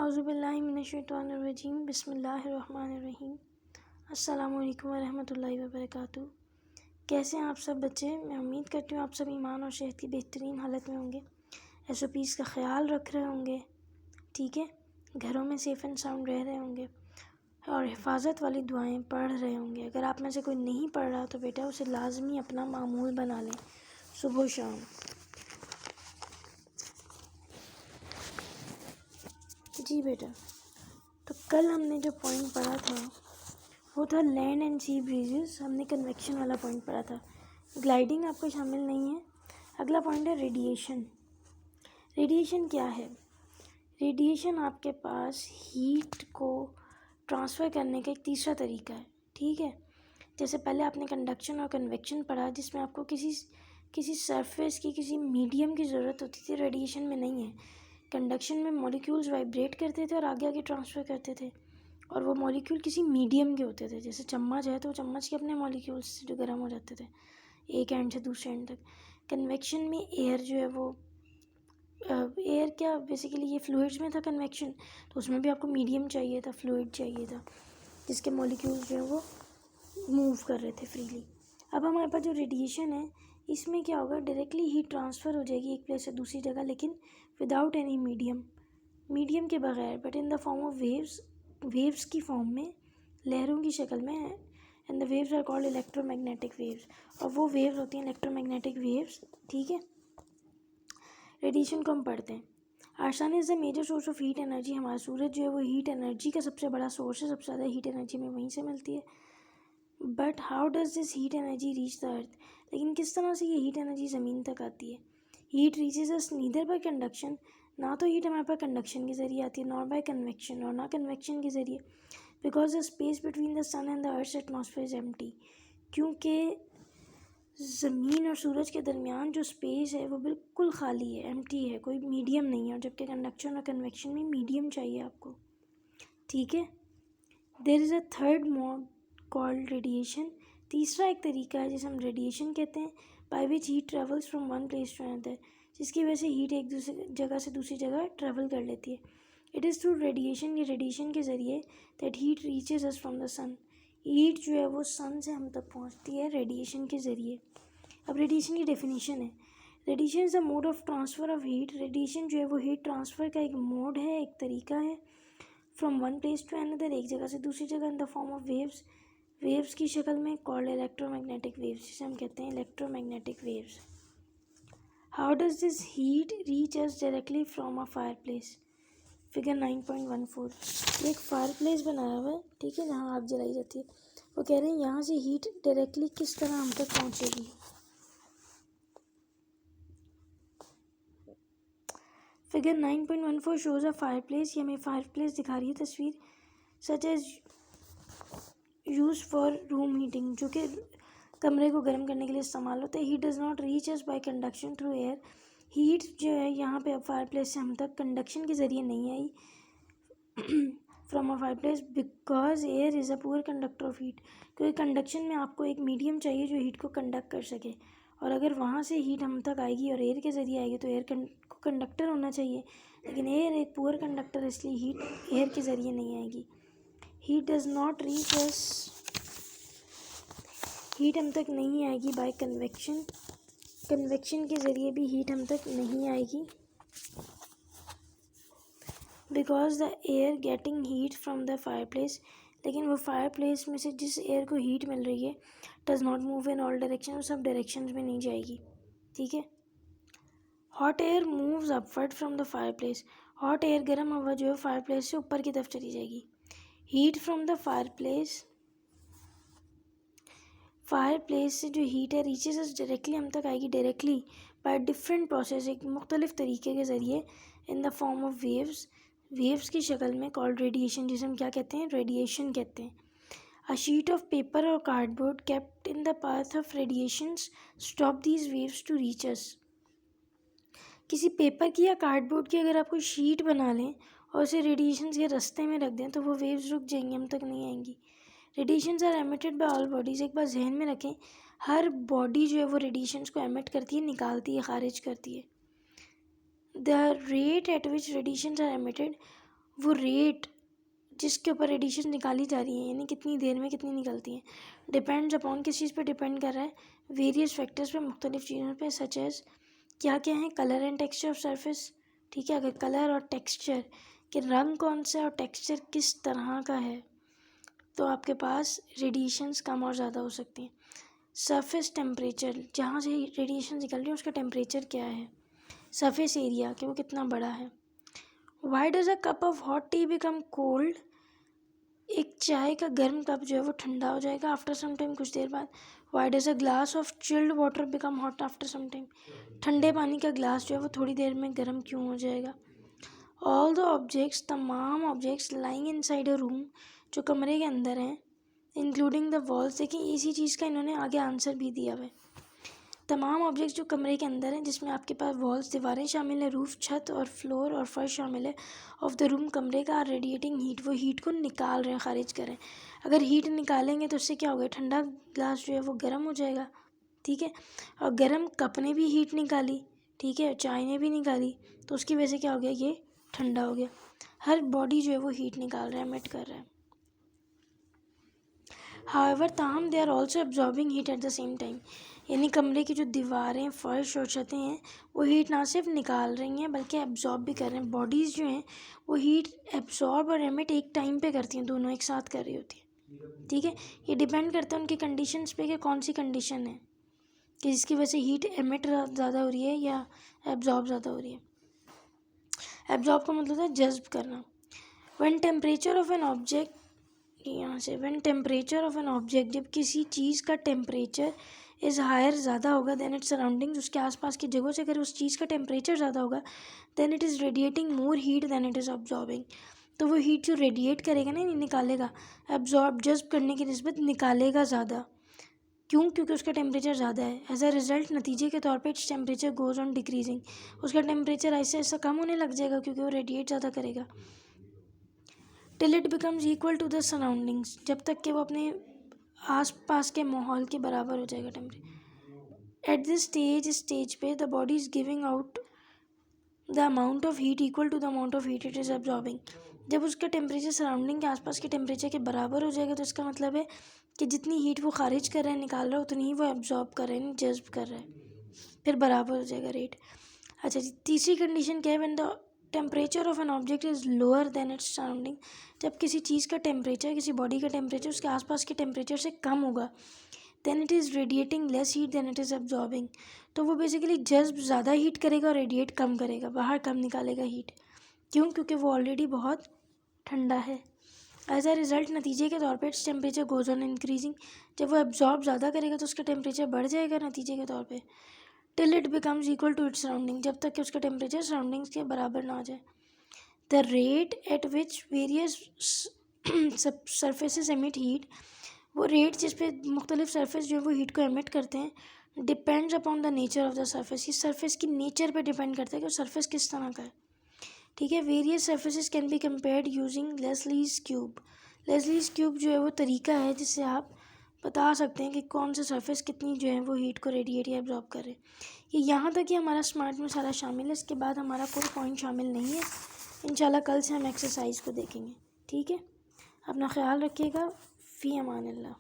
औज़ुबिल्लाहि मिनश्शैतानिर्रजीम बिस्मिल्लाहिर्रहमानिर्रहीम। अस्सलामुअलैकुम वरहमतुल्लाहि वबरकातुहू। कैसे हैं आप सब बच्चे? मैं उम्मीद करती हूँ आप सब ईमान और सेहत की बेहतरीन हालत में होंगे, SOPs का ख्याल रख रहे होंगे, ठीक है, घरों में सेफ़ एंड साउंड रह रहे होंगे और हिफाजत वाली दुआएं पढ़ रहे होंगे। अगर आप में से कोई नहीं पढ़ रहा तो बेटा उसे लाजमी अपना मामूल बना लें सुबह शाम। जी बेटा, तो कल हमने जो पॉइंट पढ़ा था वो था लैंड एंड सी ब्रीजेस। हमने कन्वेक्शन वाला पॉइंट पढ़ा था, ग्लाइडिंग आपको शामिल नहीं है। अगला पॉइंट है रेडिएशन। रेडिएशन क्या है? रेडिएशन आपके पास हीट को ट्रांसफ़र करने का एक तीसरा तरीका है, ठीक है। जैसे पहले आपने कंडक्शन और कन्वेक्शन पढ़ा जिसमें आपको किसी सरफेस की किसी मीडियम की ज़रूरत होती थी, रेडिएशन में नहीं है। कंडक्शन में मॉलिक्यूल्स वाइब्रेट करते थे और आगे आगे ट्रांसफ़र करते थे और वो मॉलिक्यूल किसी मीडियम के होते थे। जैसे चम्मच है तो चम्मच के अपने मॉलिक्यूल्स जो गर्म हो जाते थे एक एंड से दूसरे एंड तक। कन्वेक्शन में एयर जो है वो एयर क्या बेसिकली ये फ्लूइड्स में था कन्वेक्शन, तो उसमें भी आपको मीडियम चाहिए था, फ्लूइड चाहिए था जिसके मॉलिक्यूल्स जो है वो मूव कर रहे थे फ्रीली। अब हमारे पास जो रेडिएशन है इसमें क्या होगा, डायरेक्टली हीट ट्रांसफ़र हो जाएगी एक प्लेस से दूसरी जगह, लेकिन विदाउट एनी मीडियम के बगैर, but in the form of waves की फॉर्म में, लहरों की शक्ल में। And the waves are called electromagnetic waves, और वो वेव्स होती हैं इलेक्ट्रोमैग्नेटिक वेव्स, ठीक है। रेडिएशन को हम पढ़ते हैं। Our sun is the major source of heat energy. हमारा सूरज जो है वो हीट एनर्जी का सबसे बड़ा सोर्स है, सबसे ज़्यादा हीट एनर्जी में वहीं से मिलती है। But how does this heat energy reach the earth? लेकिन किस तरह से ये हीट एनर्जी ज़मीन तक आती है? हीट रीचेज अस नीदर बाय कंडक्शन, ना तो हीट हमारे पास कंडक्शन के ज़रिए आती है, नॉर बाय कन्वेक्शन, और ना कन्वेक्शन के ज़रिए, because the space between the sun and the earth atmosphere is empty. क्योंकि ज़मीन और सूरज के दरमियान जो स्पेस है वो बिल्कुल खाली है, एम्प्टी है, कोई मीडियम नहीं है, और जबकि कंडक्शन और कन्वेक्शन में मीडियम चाहिए आपको, ठीक है। There is a third mode called radiation. तीसरा एक तरीका है जिसे हम रेडिएशन कहते हैं, by which heat travels from one place to another, जिसकी वजह से हीट एक दूसरी जगह से दूसरी जगह ट्रेवल कर लेती है। इट इज़ थ्रू रेडिएशन, ये रेडिएशन के ज़रिए that heat reaches us from the sun. Heat जो है वो सन से हम तक पहुंचती है रेडिएशन के ज़रिए। अब रेडिएशन की डेफिनेशन है, radiation is the mode of transfer of heat. Radiation जो है वो हीट ट्रांसफ़र का एक मोड है, एक तरीका है, from one place to another, एक जगह से दूसरी जगह, in the form of waves की शक्ल में, कॉल्ड इलेक्ट्रोमैग्नेटिक वेव्स, जिसे हम कहते हैं electromagnetic waves. How does this heat reach us directly from a fire place? Figure 9.14, एक फायर प्लेस बनाया हुआ है, ठीक है, जहाँ आग जलाई जाती है। वो कह रहे हैं यहाँ से हीट डायरेक्टली किस तरह हम तक पहुँचेगी। Figure 9.14 shows a fire place. ये हमें फायर प्लेस दिखा रही है तस्वीर, such as use for room heating, जो कि कमरे को गर्म करने के लिए इस्तेमाल होता है। Heat does not reach us bye conduction through air. Heat जो है यहाँ पे अब फायर प्लेस से हम तक कंडक्शन के ज़रिए नहीं आई from a fire place, because air is a poor conductor of heat. क्योंकि कंडक्शन में आपको एक मीडियम चाहिए जो हीट को कंडक्ट कर सके, और अगर वहाँ से हीट हम तक आएगी और एयर के ज़रिए आएगी तो एयर को कंडक्टर होना चाहिए, लेकिन एयर एक पुअर कंडक्टर, इसलिए हीट एयर के ज़रिए नहीं आएगी। Heat does not reach us, heat हम तक नहीं आएगी बाय कन्वेक्शन, कन्वेक्शन के ज़रिए भी हीट हम तक नहीं आएगी, because the air getting heat from the fire place, लेकिन वो फायर प्लेस में से जिस एयर को हीट मिल रही है does not move in all direction, वो सब डायरेक्शंस में नहीं जाएगी, ठीक है। Hot air moves upward from the fire place. Hot air, गर्म हवा जो है फायर प्लेस से ऊपर की तरफ चली जाएगी। Heat from the fire place से जो हीट है रीचेस अस डायरेक्टली हम तक आएगी, डायरेक्टली बाय डिफरेंट प्रोसेस, एक मुख्तलिफ तरीके के ज़रिए, इन द फॉर्म ऑफ वेव्स की शक्ल में, कॉल्ड रेडिएशन, जिसे हम क्या कहते हैं, रेडिएशन कहते हैं। अ शीट ऑफ पेपर और cardboard kept in the path of radiations stop these waves to reach us. किसी पेपर की या कार्डबोर्ड की अगर आप कोई शीट बना लें और उसे रेडिएशंस के रास्ते में रख दें तो वो वेव्स रुक जाएंगी, हम तक नहीं आएंगी। Radiations are emitted by all bodies. एक बात जहन में रखें, हर बॉडी जो है वो रेडिएशंस को एमिट करती है, निकालती है, खारिज करती है। The rate at which radiations are emitted, वो रेट जिसके ऊपर रेडिएशन निकाली जा रही है, यानी कितनी देर में कितनी निकलती हैं, डिपेंड्स अपॉन किस चीज़ पे डिपेंड कर रहा है, वेरियस फैक्टर्स पे, मुख्तलिफ चीज़ों पे, सच एज क्या क्या है, colour and texture of surface. ठीक है, अगर कलर और टेक्सचर कि रंग कौन सा है और टेक्सचर किस तरह का है, तो आपके पास रेडिएशंस कम और ज़्यादा हो सकती हैं। सरफेस टेम्परेचर, जहाँ से रेडिएशन निकल रही है उसका टेम्परेचर क्या है। सरफेस एरिया कि वो कितना बड़ा है। Y does a cup of hot T become cold, एक चाय का गर्म कप जो है वो ठंडा हो जाएगा आफ्टर सम टाइम, कुछ देर बाद। Why does a glass of chilled water become hot after some time, ठंडे पानी का ग्लास जो है वो थोड़ी देर में गर्म क्यों हो जाएगा। ऑल द ऑब्जेक्ट्स, तमाम objects lying inside a room, जो कमरे के अंदर हैं, इंक्लूडिंग द वॉल्स। देखिए इसी चीज़ का इन्होंने आगे आंसर भी दिया हुआ है। तमाम ऑब्जेक्ट्स जो कमरे के अंदर हैं, जिसमें आपके पास वॉल्स, दीवारें शामिल है, रूफ, छत और फ्लोर और फर्श शामिल है, ऑफ द रूम, कमरे का, रेडिएटिंग हीट, वो हीट को निकाल रहे हैं, खारिज कर रहे हैं। अगर हीट निकालेंगे तो उससे क्या होगा, ठंडा ग्लास जो है वो गर्म हो जाएगा। ठीक है, और गर्म कप ने भी हीट निकाली, ठीक है, चाय ने भी निकाली, तो उसकी वजह से क्या हो गया, ये ठंडा हो गया। हर बॉडी जो है वो हीट निकाल रहा है, एमिट कर रहा है। हाउएवर, ताहम, they are also absorbing heat at the same time, यानी कमरे की जो दीवारें, फर्श और छतें हैं वो हीट ना सिर्फ निकाल रही हैं बल्कि एब्जॉर्ब भी कर रहे हैं। बॉडीज़ जो हैं वो हीट एब्जॉर्ब और एमिट एक टाइम पे करती हैं, दोनों एक साथ कर रही होती हैं। ठीक है, ये डिपेंड करता है उनकी कंडीशंस पे कि कौन सी कंडीशन है कि जिसकी वजह से हीट एमिट ज़्यादा हो रही है या एब्जॉर्ब ज़्यादा हो रही है। एब्जॉर्ब का मतलब है जज्ब करना। When temperature of an object, यहाँ से when temperature of an object, जब किसी चीज़ का टेम्परेचर इज़ हायर, ज़्यादा होगा देन इट्स सराउंडिंग्स, उसके आसपास की जगहों से अगर उस चीज़ का टेम्परेचर ज़्यादा होगा, then it is radiating more heat than it is absorbing, तो वो हीट जो रेडिएट करेगा ना, नहीं निकालेगा, एब्जॉर्ब जज्ब करने की निस्बत निकालेगा ज़्यादा। क्यों, क्योंकि उसका टेम्परेचर ज़्यादा है। एज अ रिजल्ट, नतीजे के तौर पे its temperature goes on decreasing, उसका टेम्परेचर ऐसे ऐसा कम होने लग जाएगा क्योंकि वो रेडिएट ज़्यादा करेगा। Till it becomes equal to the surroundings, जब तक कि वो अपने आस पास के माहौल के बराबर हो जाएगा टेम्परेचर। एट दिस स्टेज पे the body is giving out the amount of heat equal to the amount of heat it is absorbing, जब उसका टेम्परेचर सराउंडिंग के आसपास के टेम्परेचर के बराबर हो जाएगा तो इसका मतलब है कि जितनी हीट वो खारिज कर रहा है, निकाल रहा है, उतनी ही वो एब्जॉर्ब कर रहे हैं, जज्ब कर रहा है, फिर बराबर हो जाएगा रेट। अच्छा जी, तीसरी कंडीशन क्या है, when the temperature of an object is lower than it's surrounding, जब किसी चीज़ का टेम्परेचर, किसी बॉडी का टेम्परेचर उसके आसपास के टेम्परेचर से कम होगा, then it is radiating less heat than it is absorbing, तो वो बेसिकली जज्ब ज़्यादा हीट करेगा और रेडिएट कम करेगा, बाहर कम निकालेगा हीट। क्यों, क्योंकि वो ऑलरेडी बहुत ठंडा है। एज अ रिज़ल्ट, नतीजे के तौर पे its temperature goes on increasing, जब वो एब्जॉर्ब ज़्यादा करेगा तो उसका टेम्परेचर बढ़ जाएगा नतीजे के तौर पे, till it becomes equal to its surrounding, जब तक कि उसका टेम्परेचर सराउंडिंग्स के बराबर ना आ जाए। The rate at which various surfaces emit heat, वो रेट जिस पे मुख्तलिफ सरफेस जो है वो हीट को एमिट करते हैं, depends upon the nature of the surface, इस सरफेस की नेचर पे डिपेंड करता है कि सरफेस किस तरह का है। ठीक है, various surfaces can be compared using Leslie's cube. Leslie's cube जो है वो तरीका है जिससे आप बता सकते हैं कि कौन सा सरफेस कितनी जो है वो हीट को रेडिएट या एब्जॉर्ब करे। ये यहाँ तक ही हमारा स्मार्ट में सारा शामिल है, इसके बाद हमारा कोई पॉइंट शामिल नहीं है। इंशाल्लाह कल से हम एक्सरसाइज को देखेंगे। ठीक है, अपना ख्याल रखिएगा। फ़ी अमान अल्लाह।